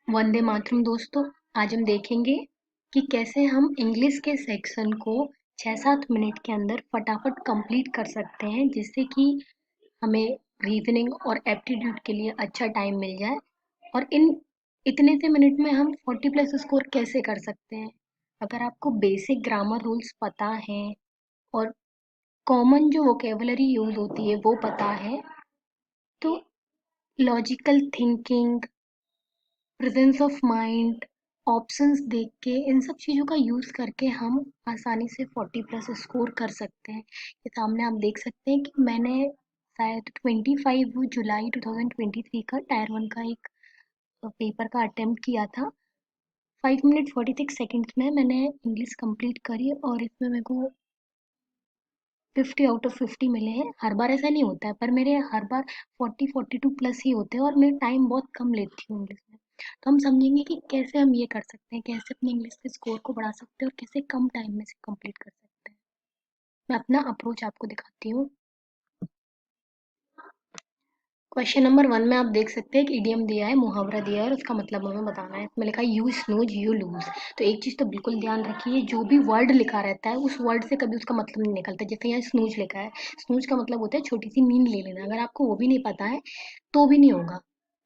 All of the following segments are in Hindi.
वंदे मातरम दोस्तों। आज हम देखेंगे कि कैसे हम इंग्लिश के सेक्शन को 6-7 मिनट के अंदर फटाफट कंप्लीट कर सकते हैं, जिससे कि हमें रीजनिंग और एप्टीट्यूड के लिए अच्छा टाइम मिल जाए। और इन इतने से मिनट में हम 40 प्लस स्कोर कैसे कर सकते हैं। अगर आपको बेसिक ग्रामर रूल्स पता हैं और कॉमन जो वोकेबलरी यूज होती है वो पता है, तो logical thinking, presence of mind, options देख के इन सब चीज़ों का यूज़ करके हम आसानी से 40 प्लस स्कोर कर सकते हैं। ये सामने आप देख सकते हैं कि मैंने शायद 25 जुलाई 2023 का टायर वन का एक पेपर का अटेम्प्ट किया था। 5 मिनट 46 सेकेंड्स में मैंने इंग्लिश कंप्लीट करी और इसमें मेरे को 50 आउट ऑफ 50 मिले हैं। हर बार ऐसा नहीं होता है, पर मेरे हर बार 40-42 प्लस ही होते हैं और मैं टाइम बहुत कम लेती हूँ इंग्लिश में। तो हम समझेंगे कि कैसे हम ये कर सकते हैं, कैसे अपने इंग्लिश के स्कोर को बढ़ा सकते हैं और कैसे कम टाइम में से कंप्लीट कर सकते हैं। मैं अपना अप्रोच आपको दिखाती हूँ। क्वेश्चन नंबर 1 में आप देख सकते हैं कि इडियम दिया है, मुहावरा दिया है और उसका मतलब हमें बताना है। इसमें लिखा है यू स्नूज यू लूज। तो एक चीज़ तो बिल्कुल ध्यान रखिए, जो भी वर्ड लिखा रहता है उस वर्ड से कभी उसका मतलब नहीं निकलता। जैसे यहाँ स्नूज लिखा है, स्नूज का मतलब होता है छोटी सी नींद ले लेना। अगर आपको वो भी नहीं पता है तो भी नहीं होगा,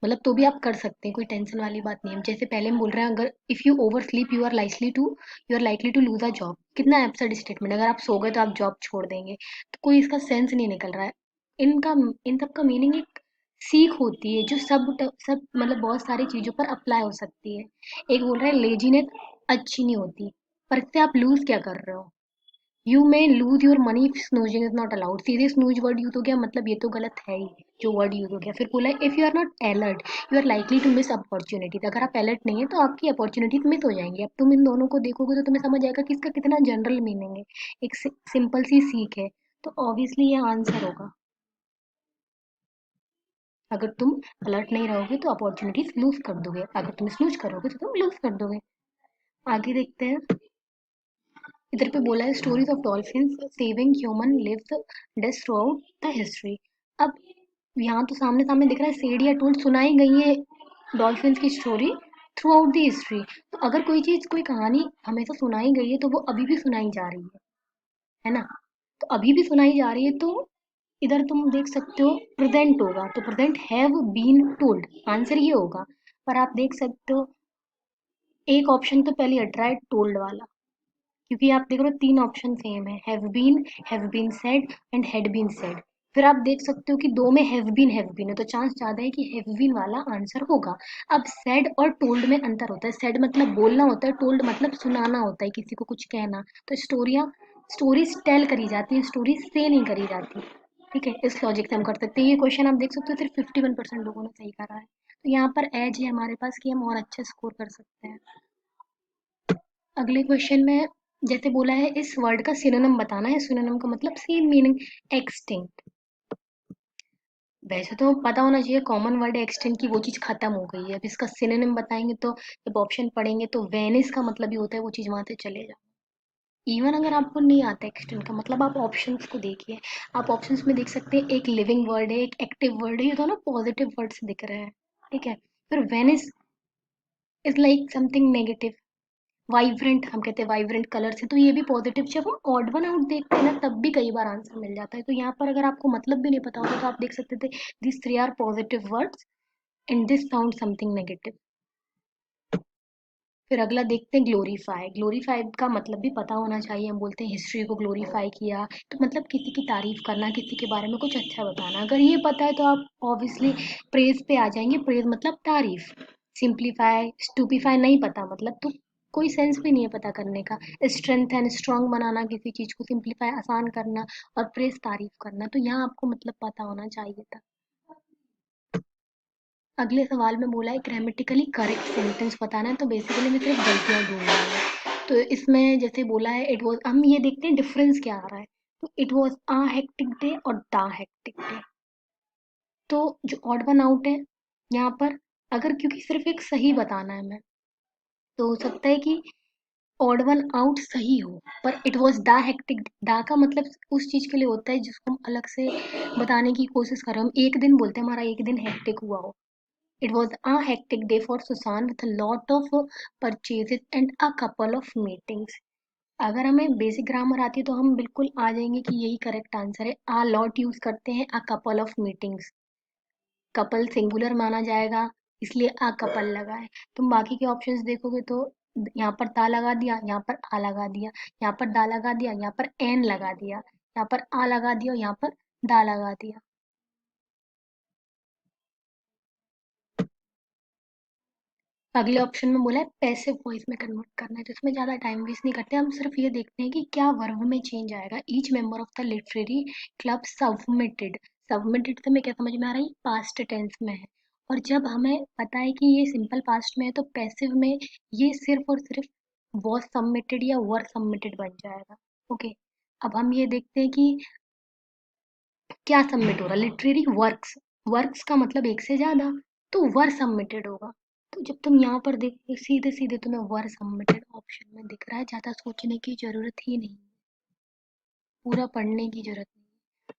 मतलब तो भी आप कर सकते हैं, कोई टेंशन वाली बात नहीं है। जैसे पहले हम बोल रहे हैं, अगर if you oversleep you are likely to lose a job. कितना एब्सर्ड स्टेटमेंट, अगर आप सो गए तो आप जॉब छोड़ देंगे, तो कोई इसका सेंस नहीं निकल रहा है। इनका इन सब का मीनिंग एक सीख होती है जो सब मतलब बहुत सारी चीज़ों पर अप्लाई हो सकती है। एक बोल रहा है लेजीनेस अच्छी नहीं होती, पर इससे आप लूज क्या कर रहे हो। You may lose your money if snoozing is not allowed. सीधे स्नूज वर्ड यूज हो गया, मतलब ये तो गलत है ही जो वर्ड यूज हो गया। फिर बोला है if you are not alert you are likely to miss opportunities. अगर आप अलर्ट नहीं है तो आपकी अपॉर्चुनिटीज मिस हो जाएंगी। अब तुम इन दोनों को देखोगे तो तुम्हें समझ आएगा कि इसका कितना जनरल मीनिंग है। एक सिंपल सी सीख है, तो ऑब्वियसली ये आंसर होगा। अगर तुम अलर्ट नहीं रहोगे तो अपॉर्चुनिटीज लूज कर दोगे, अगर तुम स्नूज करोगे तो तुम लूज कर दोगे। आगे देखते हैं। इधर पे बोला है stories of dolphins saving human lives death throughout the history. अब यहाँ तो सामने सामने दिख रहा है सेड या टोल्ड, सुनाई गई है डॉल्फिन्स की story through out the history. तो अगर कोई चीज़ कोई कहानी हमेशा सुनाई गई है तो वो अभी भी सुनाई जा रही है ना। तो अभी भी सुनाई जा रही है, तो इधर तुम देख सकते हो प्रेजेंट होगा, तो present have been told, answer ये होगा। पर आप देख सकते हो एक ऑप्शन तो पहले हट रहा है टोल्ड वाला, क्योंकि आप देख रहे हो 3 ऑप्शन सेम है, have been said and had been said. फिर आप देख सकते हो कि दो में हैव बीन है, तो चांस ज़्यादा है कि हैव बीन वाला आंसर होगा। अब सेड और टोल्ड में अंतर होता है। सेड मतलब बोलना होता है, टोल्ड मतलब सुनाना होता है, किसी को कुछ कहना। तो स्टोरीज टेल करी जाती है, स्टोरीज से नहीं करी जाती। ठीक है, इस लॉजिक से हम कर सकते हैं। ये क्वेश्चन आप देख सकते हो सिर्फ 51% लोगों ने सही करा है, तो यहाँ पर एज है हमारे पास कि हम और अच्छा स्कोर कर सकते हैं। अगले क्वेश्चन में जैसे बोला है इस वर्ड का सिनोनिम बताना है। सिनोनिम का मतलब सेम मीनिंग, एक्सटिंक्ट। वैसे तो पता होना चाहिए कॉमन वर्ड है एक्सटिंक्ट की, वो चीज़ खत्म हो गई है। अब इसका सिनोनिम बताएंगे तो जब ऑप्शन पढ़ेंगे तो वेनिस का मतलब ही होता है वो चीज़ वहां से चले जाओ। इवन अगर आपको नहीं आता एक्सटिंक्ट का मतलब, आप ऑप्शंस को देखिए। आप ऑप्शंस में देख सकते हैं एक लिविंग वर्ड है, एक एक्टिव वर्ड है, ये दोनों पॉजिटिव वर्ड्स दिख रहे हैं। ठीक है, फिर Venice is like something negative. Vibrant, हम कहते हैं वाइब्रेंट कलर से, तो ये भी पॉजिटिव। जब हम ऑड वन आउट देखते हैं ना तब भी कई बार आंसर मिल जाता है। तो यहाँ पर अगर आपको मतलब भी नहीं पता होता तो आप देख सकते थे this three are positive words and this sound something negative. फिर अगला देखते हैं ग्लोरीफाई। ग्लोरीफाई का मतलब भी पता होना चाहिए। हम बोलते हैं हिस्ट्री को ग्लोरीफाई किया, तो मतलब किसी की तारीफ करना, किसी के बारे में कुछ अच्छा बताना। अगर ये पता है तो आप ऑब्वियसली प्रेज पे आ जाएंगे। प्रेज मतलब तारीफ। सिंप्लीफाई स्टूपीफाई नहीं पता मतलब तो कोई सेंस भी नहीं है पता करने का। स्ट्रेंथ एंड स्ट्रांग बनाना किसी चीज को, सिंप्लीफाई आसान करना, और प्रेज तारीफ करना। तो यहाँ आपको मतलब पता होना चाहिए था। अगले सवाल में बोला है ग्रामेटिकली करेक्ट सेंटेंस बताना है, तो बेसिकली मैं सिर्फ गलतियां ढूंढ रही हूँ। तो इसमें जैसे बोला है इट वॉज, हम ये देखते हैं डिफरेंस क्या आ रहा है। तो it was a hectic day और द हेक्टिक डे। तो जो ऑड वन आउट है यहाँ पर, अगर क्योंकि सिर्फ एक सही बताना है मैं, तो हो सकता है कि ऑड वन आउट सही हो। पर it was the hectic, the का मतलब उस चीज के लिए होता है जिसको हम अलग से बताने की कोशिश कर रहे हो। हम एक दिन बोलते हैं हमारा एक दिन हेक्टिक हुआ हो, It was a hectic day for Susan with a lot of purchases and a couple of meetings. अगर हमें बेसिक ग्रामर आती है तो हम बिल्कुल आ जाएंगे कि यही करेक्ट आंसर है। आ लॉट यूज करते हैं a couple of meetings. Couple singular माना जाएगा, इसलिए आ कपल लगा है। तुम बाकी के ऑप्शंस देखोगे तो यहाँ पर ता लगा दिया, यहाँ पर आ लगा दिया, यहाँ पर दा लगा दिया, यहाँ पर एन लगा दिया, यहाँ पर आ लगा दिया और यहाँ पर दा लगा दिया। अगले ऑप्शन में बोला है पैसिव वॉइस में कन्वर्ट करना है, तो इसमें ज़्यादा टाइम वेस्ट नहीं करते, हम सिर्फ ये देखते हैं कि क्या वर्ब में चेंज आएगा। Each member of the literary club submitted. Submitted से हमें क्या समझ में आ रहा है, पास्ट टेंस में है। और जब हमें पता है कि ये सिंपल पास्ट में है तो पैसिव में ये सिर्फ और सिर्फ वॉज सबमिटेड या वर सबमिटेड बन जाएगा। ओके, अब हम ये देखते हैं कि क्या सबमिट हो रहा है। लिटरेरी वर्क्स, वर्क्स का मतलब एक से ज्यादा, तो वर सबमिटेड होगा। तो जब तुम यहाँ पर देखो सीधे सीधे तुम्हें वर सबमिटेड ऑप्शन में दिख रहा है, ज्यादा सोचने की जरूरत ही नहीं, पूरा पढ़ने की जरूरत नहीं।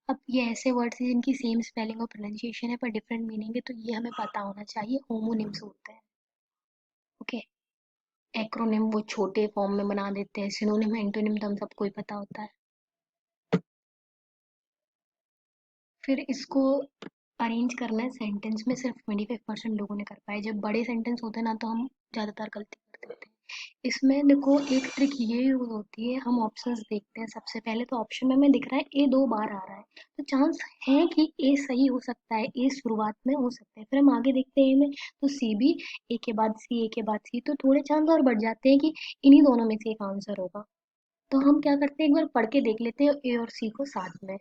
अब ये ऐसे वर्ड्स हैं जिनकी सेम स्पेलिंग और प्रोनाउंसिएशन है पर डिफरेंट मीनिंग है, तो ये हमें पता होना चाहिए, होमोनिम्स होते हैं। ओके, एक्रोनिम वो छोटे फॉर्म में बना देते हैं, सिनोनिम एंटोनिम तो हम सबको ही पता होता है। फिर इसको अरेंज करना है सेंटेंस में, सिर्फ 25% लोगों ने कर पाए। जब बड़े सेंटेंस होते हैं ना तो हम ज़्यादातर गलती कर देते हैं। इसमें देखो एक ट्रिक ये यूज होती है, हम ऑप्शंस देखते हैं सबसे पहले, तो ऑप्शन में हमें दिख रहा है ए 2 बार आ रहा है, तो चांस है कि ए सही हो सकता है, ए शुरुआत में हो सकता है। फिर हम आगे देखते हैं ए में, तो सी भी, ए के बाद सी, ए के बाद सी, तो थोड़े चांस और बढ़ जाते हैं कि इन्हीं दोनों में से एक आंसर होगा। तो हम क्या करते हैं, एक बार पढ़ के देख लेते हैं ए और सी को साथ में।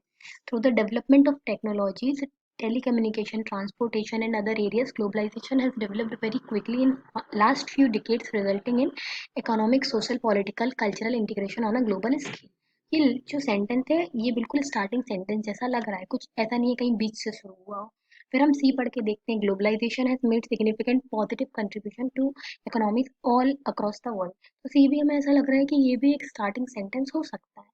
Through the development of technologies, telecommunication, transportation, and other areas, globalization has developed very quickly in last few decades, resulting in economic, social, political, cultural integration on a global scale. ये जो सेंटेंस है ये बिल्कुल स्टार्टिंग सेंटेंस जैसा लग रहा है, कुछ ऐसा नहीं है कहीं बीच से शुरू हुआ हो। फिर हम सी पढ़ के देखते हैं, globalization has made significant positive contribution to economic all across the world. तो सी भी हमें ऐसा लग रहा है कि ये भी एक स्टार्टिंग सेंटेंस हो सकता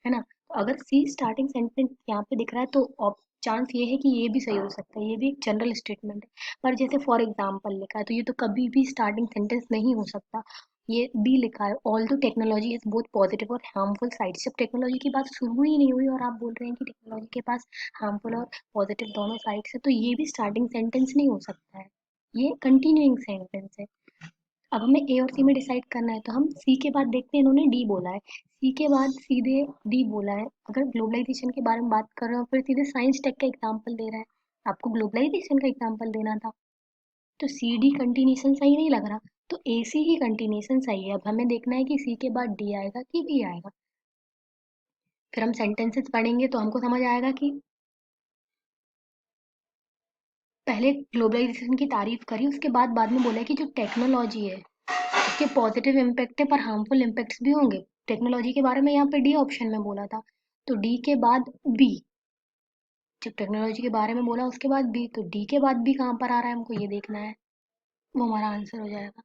है ना। तो अगर सी स्टार्टिंग सेंटेंस यहाँ पे दिख रहा है तो चांस ये है कि ये भी सही हो सकता है, ये भी एक जनरल स्टेटमेंट है। पर जैसे फॉर एग्जाम्पल लिखा है तो ये तो कभी भी स्टार्टिंग सेंटेंस नहीं हो सकता। ये बी लिखा है, ऑल दो टेक्नोलॉजी हैज बोथ पॉजिटिव और हार्मफुल साइड्स। जब टेक्नोलॉजी की बात शुरू ही नहीं हुई और आप बोल रहे हैं कि टेक्नोलॉजी के पास हार्मफुल और पॉजिटिव दोनों साइड्स है, तो ये भी स्टार्टिंग सेंटेंस नहीं हो सकता है, ये कंटिन्यूइंग सेंटेंस है। अब हमें ए और सी में डिसाइड करना है, तो हम सी के बाद देखते हैं, इन्होंने डी बोला है, सी के बाद सीधे डी बोला है। अगर ग्लोबलाइजेशन के बारे में बात कर रहे हो फिर सीधे साइंस टेक का एग्जाम्पल दे रहा है, आपको ग्लोबलाइजेशन का एग्जाम्पल देना था, तो सी डी कंटिन्यूशन सही नहीं लग रहा, तो ए सी ही कंटिन्यूशन सही है। अब हमें देखना है कि सी के बाद डी आएगा कि बी आएगा। फिर हम सेंटेंसेस पढ़ेंगे तो हमको समझ आएगा कि पहले ग्लोबलाइजेशन की तारीफ करी, उसके बाद में बोला है कि जो टेक्नोलॉजी है उसके पॉजिटिव इम्पैक्ट है पर हार्मफुल इम्पैक्ट्स भी होंगे। टेक्नोलॉजी के बारे में यहाँ पे डी ऑप्शन में बोला था, तो डी के बाद बी, जब टेक्नोलॉजी के बारे में बोला उसके बाद बी, तो डी के बाद बी कहाँ पर आ रहा है हमको ये देखना है, वो हमारा आंसर हो जाएगा।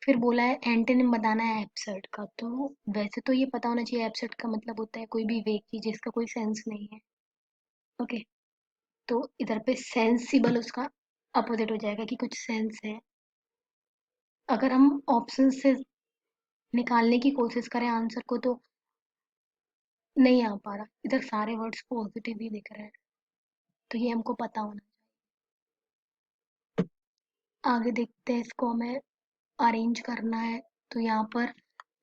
फिर बोला है एंटोनिम बताना है एब्सर्ड का, तो वैसे तो ये पता होना चाहिए एब्सर्ड का मतलब होता है कोई भी वेग की जिसका कोई सेंस नहीं है। ओके, तो इधर पे सेंसिबल उसका अपोजिट हो जाएगा कि कुछ सेंस है। अगर हम ऑप्शन से निकालने की कोशिश करें आंसर को तो नहीं आ पा रहा, इधर सारे वर्ड्स पॉजिटिव ही दिख रहे हैं, तो ये हमको पता होना। आगे देखते हैं, इसको हमें अरेंज करना है। तो यहाँ पर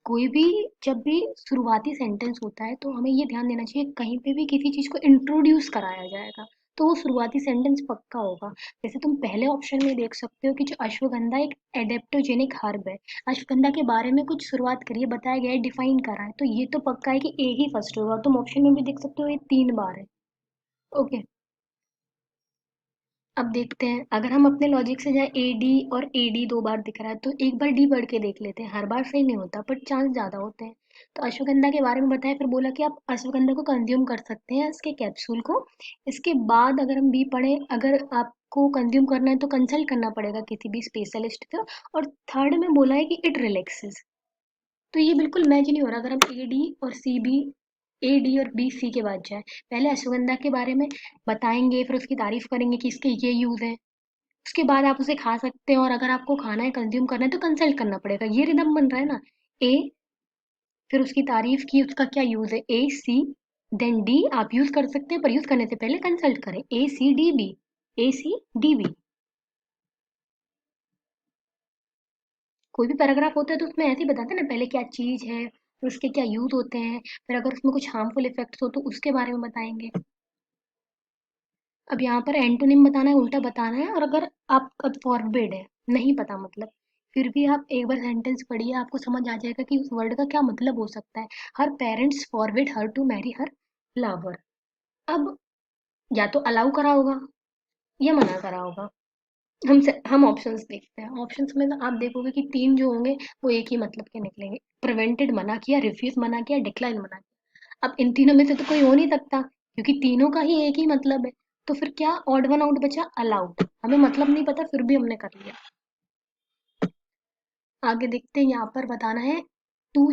कोई भी, जब भी शुरुआती सेंटेंस होता है तो हमें ये ध्यान देना चाहिए कहीं पे भी किसी चीज़ को इंट्रोड्यूस कराया जाएगा तो वो शुरुआती सेंटेंस पक्का होगा। जैसे तुम पहले ऑप्शन में देख सकते हो कि जो अश्वगंधा एक एडेप्टोजेनिक हर्ब है, अश्वगंधा के बारे में कुछ शुरुआत करिए, बताया गया है, डिफाइन करा है, तो ये तो पक्का है कि ए ही फर्स्ट होगा। तुम ऑप्शन में भी देख सकते हो ये 3 बार है। ओके, अब देखते हैं, अगर हम अपने लॉजिक से जाए ए डी, और ए डी 2 बार दिख रहा है तो एक बार डी पढ़ के देख लेते हैं, हर बार सही नहीं होता पर चांस ज़्यादा होते हैं। तो अश्वगंधा के बारे में बताया, फिर बोला कि आप अश्वगंधा को कंज्यूम कर सकते हैं इसके कैप्सूल को। इसके बाद अगर हम बी पढ़ें, अगर आपको कंज्यूम करना है तो कंसल्ट करना पड़ेगा किसी भी स्पेशलिस्ट से। और थर्ड में बोला है कि इट रिलैक्सेस, तो ये बिल्कुल मैच नहीं हो रहा। अगर हम ए डी और सी बी ए डी और बी सी के बाद जाए। पहले अश्वगंधा के बारे में बताएंगे, फिर उसकी तारीफ करेंगे कि इसके ये यूज है, उसके बाद आप उसे खा सकते हैं, और अगर आपको खाना है, कंज्यूम करना है, तो कंसल्ट करना पड़ेगा। ये रिदम बन रहा है ना। ए, फिर उसकी तारीफ की, उसका क्या यूज है, ए सी, देन डी आप यूज कर सकते हैं, पर यूज करने से पहले कंसल्ट करें। ए सी डी बी, ए सी डी बी। कोई भी पैराग्राफ होता है तो उसमें ऐसे ही बताते हैं ना, पहले क्या चीज है, फिर उसके क्या यूज होते हैं, फिर अगर उसमें कुछ हार्मफुल इफेक्ट्स हो तो उसके बारे में बताएंगे। अब यहाँ पर एंटोनिम बताना है, उल्टा बताना है, और अगर आप अब फॉरबिड है, नहीं पता मतलब, फिर भी आप एक बार सेंटेंस पढ़िए, आपको समझ आ जाएगा कि उस वर्ड का क्या मतलब हो सकता है। Her parents forbid her to marry her lover. अब या तो अलाउ करा होगा या मना करा होगा। हम ऑप्शंस देखते हैं। ऑप्शंस में तो आप देखोगे कि तीन जो होंगे वो एक ही मतलब के निकलेंगे। प्रिवेंटेड मना किया, रिफ्यूज मना किया, डिक्लाइन मना किया। अब इन तीनों में से तो कोई हो नहीं सकता, क्योंकि तीनों का ही एक ही मतलब है। तो फिर क्या ऑड वन आउट बचा, अलाउड। हमें मतलब नहीं पता, फिर भी हमने कर लिया। आगे देखते हैं, यहाँ पर बताना है टू।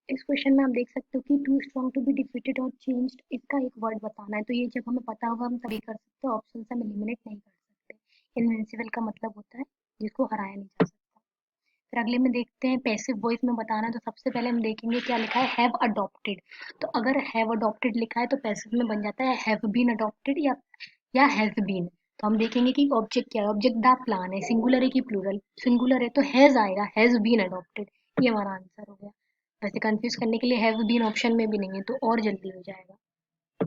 इस क्वेश्चन में आप देख सकते हो कि too strong to be defeated और चेंज्ड, इसका एक वर्ड बताना है। तो ये जब हमें पता होगा हम तभी कर सकते हैं, ऑप्शन से हम एलिमिनेट नहीं कर सकते। इनविंसिबल का मतलब होता है जिसको हराया नहीं जा सकता। फिर अगले में देखते हैं पैसिव वॉइस में बताना है। तो सबसे पहले हम देखेंगे क्या लिखा है, हैव अडॉप्टेड। तो अगर हैव अडॉप्टेड लिखा है तो पैसिव में बन जाता है हैव बीन अडॉप्टेड या हैज बीन। तो हम देखेंगे कि ऑब्जेक्ट क्या है, ऑब्जेक्ट द प्लान है, सिंगुलर है कि प्लूरल, सिंगुलर है तो हैज आएगा, हैज बीन अडॉप्टेड। ये हमारा आंसर हो गया। वैसे कंफ्यूज करने के लिए हैव बीन ऑप्शन में भी नहीं है, तो और जल्दी हो जाएगा।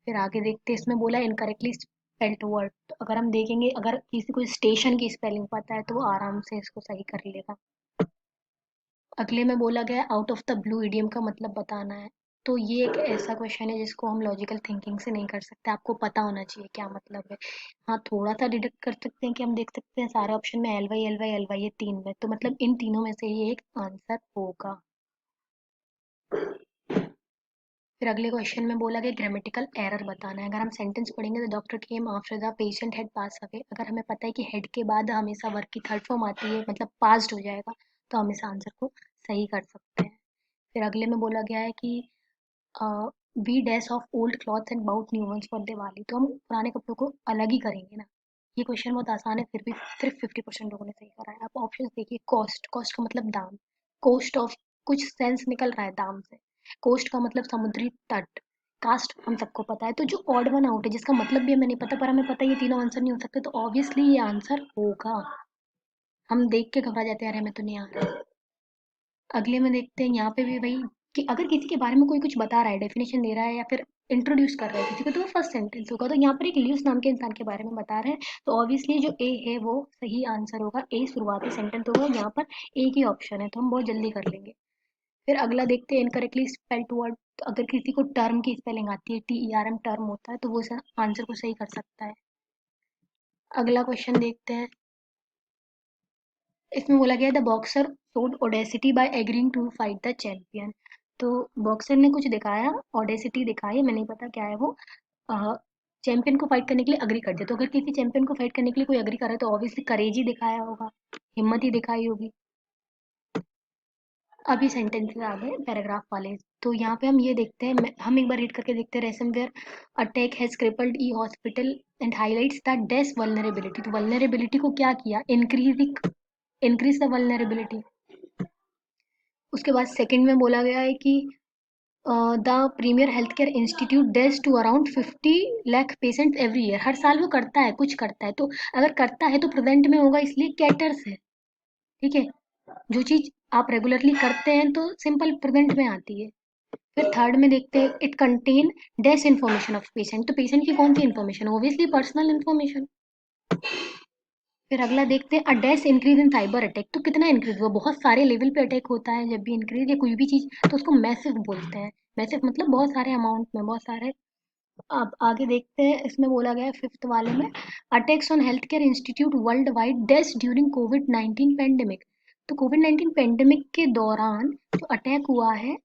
फिर आगे देखते हैं, इसमें बोला इनकरेक्टली स्पेल्ड वर्ड। तो अगर हम देखेंगे, अगर किसी को स्टेशन की स्पेलिंग पता है तो वो आराम से इसको सही कर लेगा। अगले में बोला गया out of the blue idiom का मतलब बताना है। तो ये एक ऐसा क्वेश्चन है जिसको हम लॉजिकल थिंकिंग से नहीं कर सकते, आपको पता होना चाहिए क्या मतलब है। हाँ, थोड़ा सा डिडक्ट कर सकते हैं कि हम देख सकते हैं सारे ऑप्शन में L Y L Y L Y ये तीन में, तो मतलब इन तीनों में से ये एक आंसर होगा। फिर अगले क्वेश्चन में बोला गया ग्रामेटिकल एरर बताना है। अगर हम सेंटेंस पढ़ेंगे तो doctor came after the patient head pass away. अगर हमें पता है कि हेड के बाद हमेशा वर्क की थर्ड फॉर्म आती है, मतलब पास्ड हो जाएगा, तो हम इस आंसर को सही कर सकते हैं। फिर अगले में बोला गया है कि we dash of old clothes and bought new ones for Diwali. तो हम पुराने कपड़ों को अलग ही करेंगे ना। ये क्वेश्चन बहुत आसान है, फिर भी सिर्फ 50% लोगों ने सही करा है। आप ऑप्शन देखिए, कॉस्ट, कॉस्ट का मतलब दाम, कोस्ट ऑफ कुछ सेंस निकल रहा है दाम से, कोस्ट का मतलब समुद्री तट, कास्ट हम सबको पता है। तो जो ऑड वन आउट है जिसका मतलब भी हमें नहीं पता, पर हमें पता है ये तीनों आंसर नहीं हो सकते, तो ऑब्वियसली ये आंसर होगा। हम देख के घबरा जाते हैं, अरे हमें तो नहीं आ रहा है। अगले में देखते हैं, यहाँ पे भी वही कि अगर किसी के बारे में कोई कुछ बता रहा है, डेफिनेशन दे रहा है या फिर इंट्रोड्यूस कर रहा है किसी को, तो वो फर्स्ट सेंटेंस होगा। तो यहाँ पर एक ल्यूस नाम के इंसान के बारे में बता रहे हैं, तो ऑब्वियसली जो ए है वो सही आंसर होगा। ए शुरुआती सेंटेंस होगा, यहाँ पर एक ही ऑप्शन है, तो हम बहुत जल्दी कर लेंगे। फिर अगला देखते हैं इनकरेक्टली स्पेल्ड वर्ड। तो अगर किसी को टर्म की स्पेलिंग आती है, T E R M term होता है, तो वो आंसर को सही कर सकता है। अगला क्वेश्चन देखते हैं, इसमें बोला गया the boxer showed audacity by agreeing to fight the champion. तो बॉक्सर ने कुछ दिखाया, ओडेसिटी दिखाई, मैं नहीं पता क्या है वो, चैंपियन को फाइट करने के लिए अग्री कर दिया। तो अगर किसी चैंपियन को फाइट करने के लिए कोई अग्री कर रहा है तो ऑब्वियसली करेज ही दिखाया होगा, हिम्मत ही दिखाई होगी। अभी सेंटेंसेस आ गए पैराग्राफ वाले। तो यहाँ पे हम ये देखते हैं, हम एक बार रीड करके देखते हैं। Ransomware attack has crippled a hospital and highlights the डेस वल्नरेबिलिटी। तो वल्नरेबिलिटी को क्या किया, इंक्रीज द वल्नरेबिलिटी। उसके बाद सेकंड में बोला गया है कि the premier health care institute डेज to around 50 lakh patient every year. हर साल वो करता है, कुछ करता है, तो अगर करता है तो प्रेजेंट में होगा, इसलिए कैटर्स है। ठीक है, जो चीज आप रेगुलरली करते हैं तो सिंपल प्रेजेंट में आती है। फिर थर्ड में देखते हैं it contains information of patient. तो पेशेंट की कौन सी इन्फॉर्मेशन, ऑब्वियसली पर्सनल इन्फॉर्मेशन। फिर अगला देखते हैं a dash increase in cyber attack. तो कितना इंक्रीज हुआ, बहुत सारे लेवल पे अटैक होता है जब भी इंक्रीज या कोई भी चीज, तो उसको मैसिव बोलते हैं। मैसिव मतलब बहुत सारे अमाउंट में, बहुत सारे। अब आगे देखते हैं, इसमें बोला गया है फिफ्थ वाले में attacks on health care institute worldwide dash during COVID 19 pandemic. तो कोविड 19 पेंडेमिक के दौरान जो अटैक हुआ है